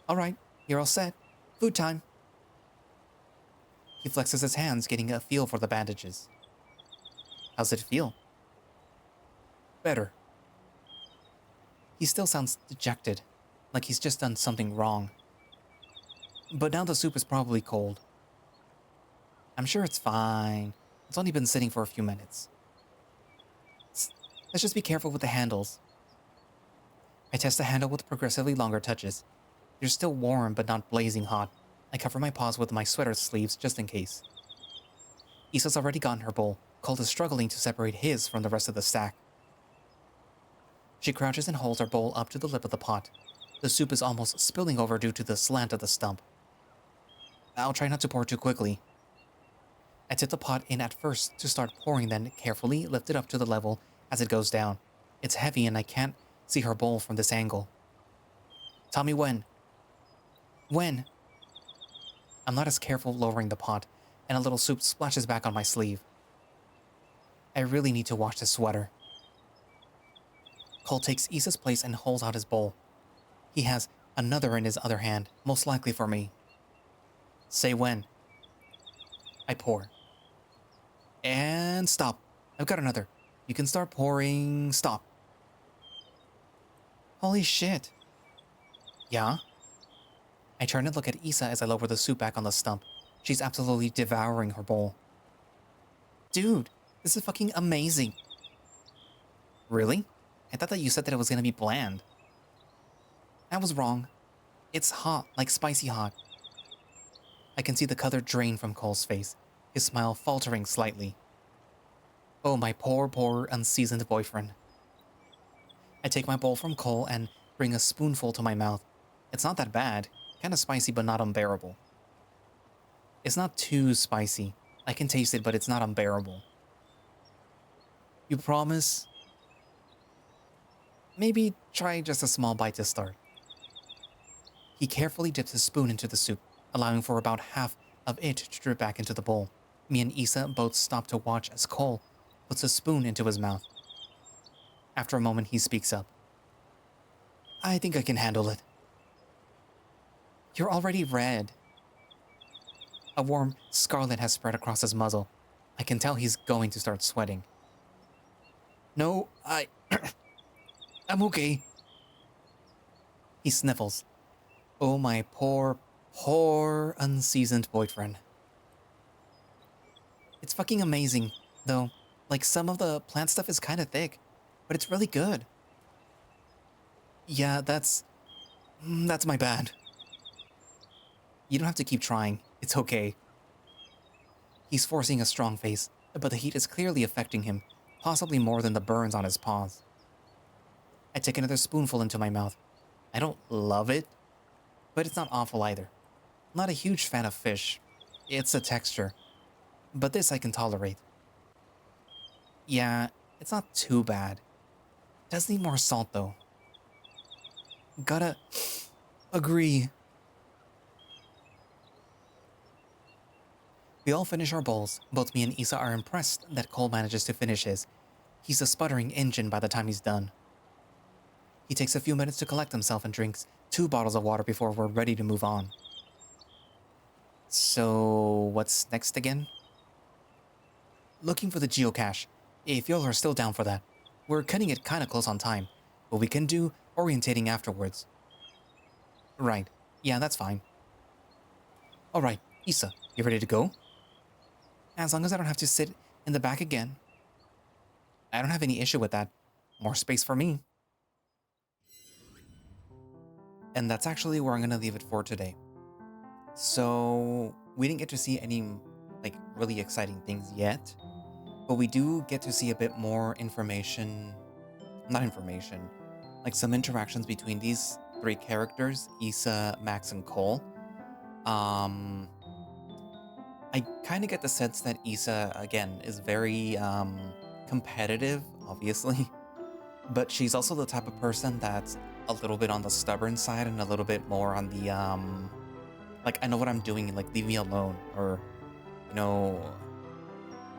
All right, you're all set. Food time. He flexes his hands, getting a feel for the bandages. How's it feel? Better. He still sounds dejected, like he's just done something wrong. But now the soup is probably cold. I'm sure it's fine. It's only been sitting for a few minutes. Let's just be careful with the handles. I test the handle with progressively longer touches. They're still warm, but not blazing hot. I cover my paws with my sweater sleeves just in case. Issa's already gotten her bowl. Colt is struggling to separate his from the rest of the stack. She crouches and holds her bowl up to the lip of the pot. The soup is almost spilling over due to the slant of the stump. I'll try not to pour too quickly. I tip the pot in at first to start pouring, then carefully lift it up to the level as it goes down. It's heavy and I can't see her bowl from this angle. Tell me when. When? I'm not as careful lowering the pot, and a little soup splashes back on my sleeve. I really need to wash this sweater. Cole takes Issa's place and holds out his bowl. He has another in his other hand, most likely for me. Say when. I pour. And stop. I've got another. You can start pouring. Stop. Holy shit. Yeah? I turn and look at Issa as I lower the soup back on the stump. She's absolutely devouring her bowl. Dude, this is fucking amazing. Really? I thought that you said that it was gonna be bland. I was wrong. It's hot, like spicy hot. I can see the color drain from Cole's face, his smile faltering slightly. Oh, my poor, poor, unseasoned boyfriend. I take my bowl from Cole and bring a spoonful to my mouth. It's not that bad. Kinda spicy, but not unbearable. It's not too spicy. I can taste it, but it's not unbearable. You promise? Maybe try just a small bite to start. He carefully dips his spoon into the soup, allowing for about half of it to drip back into the bowl. Me and Issa both stop to watch as Cole puts a spoon into his mouth. After a moment, he speaks up. I think I can handle it. You're already red. A warm scarlet has spread across his muzzle. I can tell he's going to start sweating. No, I'm okay. He sniffles. Oh, my poor, poor unseasoned boyfriend. It's fucking amazing, though. Like, some of the plant stuff is kind of thick, but it's really good. Yeah, that's my bad. You don't have to keep trying. It's okay. He's forcing a strong face, but the heat is clearly affecting him, possibly more than the burns on his paws. I take another spoonful into my mouth. I don't love it, but it's not awful either. I'm not a huge fan of fish. It's the texture. But this I can tolerate. Yeah, it's not too bad. Does need more salt though. Gotta agree. We all finish our bowls. Both me and Issa are impressed that Cole manages to finish his. He's a sputtering engine by the time he's done. He takes a few minutes to collect himself and drinks 2 bottles of water before we're ready to move on. So, what's next again? Looking for the geocache, if y'all are still down for that. We're cutting it kinda close on time, but we can do orientating afterwards. Right, yeah, that's fine. Alright, Issa, you ready to go? As long as I don't have to sit in the back again. I don't have any issue with that. More space for me. And that's actually where I'm gonna leave it for today. So, we didn't get to see any, like, really exciting things yet, but we do get to see a bit more information, like some interactions between these 3 characters, Issa, Max, and Cole. I kind of get the sense that Issa, again, is very competitive, obviously, but she's also the type of person that's a little bit on the stubborn side and a little bit more on the, like, I know what I'm doing, like, leave me alone, or, you know,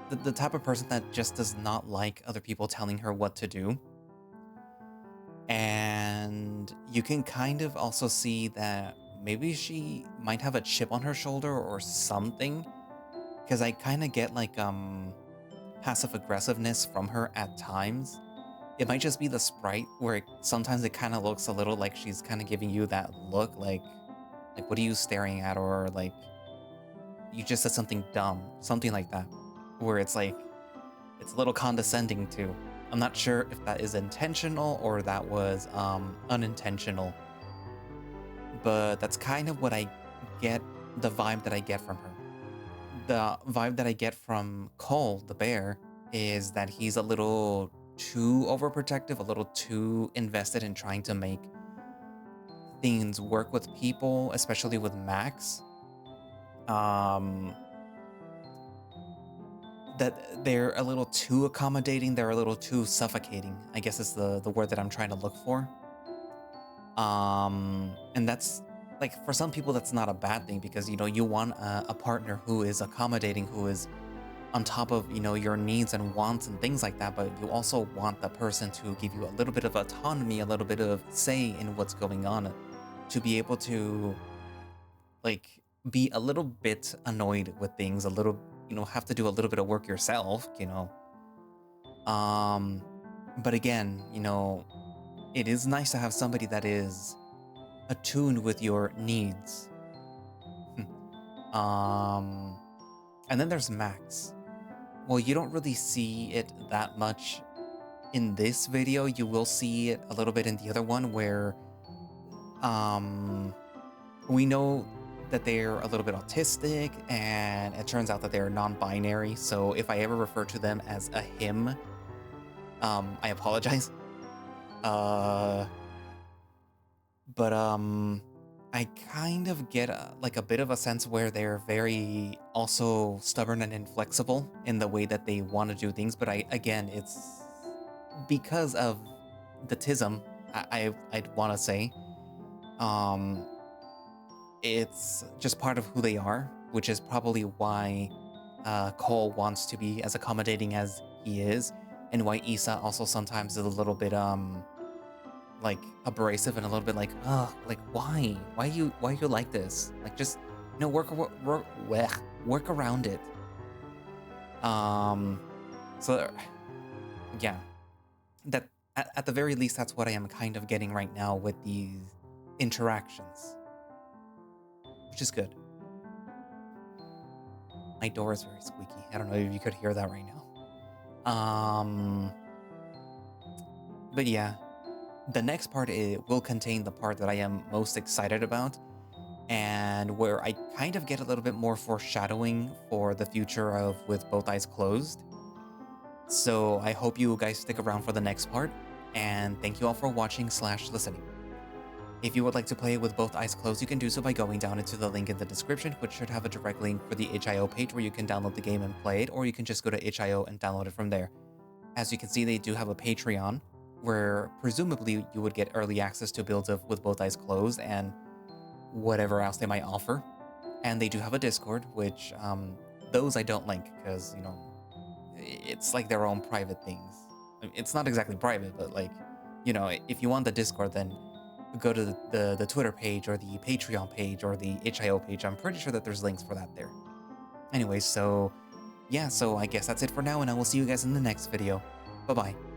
the type of person that just does not like other people telling her what to do. And you can kind of also see that maybe she might have a chip on her shoulder or something, because I kind of get, like, passive aggressiveness from her at times. It might just be the sprite where sometimes it kind of looks a little like she's kind of giving you that look, like, what are you staring at? Or like, you just said something dumb, something like that, where it's like, it's a little condescending too. I'm not sure if that is intentional or that was unintentional, but that's kind of what I get, the vibe that I get from her. The vibe that I get from Cole, the bear, is that he's a little too overprotective, a little too invested in trying to make things work with people, especially with Max. That they're a little too accommodating, they're a little too suffocating, I guess is the word that I'm trying to look for. And that's, like, for some people that's not a bad thing, because, you know, you want a partner who is accommodating, who is on top of, you know, your needs and wants and things like that, but you also want the person to give you a little bit of autonomy, a little bit of say in what's going on, to be able to, like, be a little bit annoyed with things, a little, you know, have to do a little bit of work yourself, you know. But again, you know, it is nice to have somebody that is attuned with your needs. And then there's Max. Well, you don't really see it that much in this video. You will see it a little bit in the other one, where we know that they're a little bit autistic, and it turns out that they're non-binary. So if I ever refer to them as a him, I apologize. But I kind of get like a bit of a sense where they're very also stubborn and inflexible in the way that they want to do things. But again, it's because of the tism, I'd want to say. it's just part of who they are, which is probably why Cole wants to be as accommodating as he is, and why Issa also sometimes is a little bit like abrasive and a little bit like, like why you like this? Like just work around it. So yeah, that at the very least that's what I am kind of getting right now with these interactions, which is good. My door is very squeaky. I don't know if you could hear that right now. But yeah, the next part will contain the part that I am most excited about, and where I kind of get a little bit more foreshadowing for the future of With Both Eyes Closed. So I hope you guys stick around for the next part, and thank you all for watching/listening. If you would like to play it with both eyes closed, you can do so by going down into the link in the description, which should have a direct link for the HIO page where you can download the game and play it, or you can just go to HIO and download it from there. As you can see, they do have a Patreon, where presumably you would get early access to builds of With Both Eyes Closed and whatever else they might offer. And they do have a Discord, which those I don't link because, you know, it's like their own private things. It's not exactly private, but like, you know, if you want the Discord, then go to the Twitter page or the Patreon page or the HIO page. I'm pretty sure that there's links for that there. Anyway, so yeah, so I guess that's it for now, and I will see you guys in the next video. Bye-bye.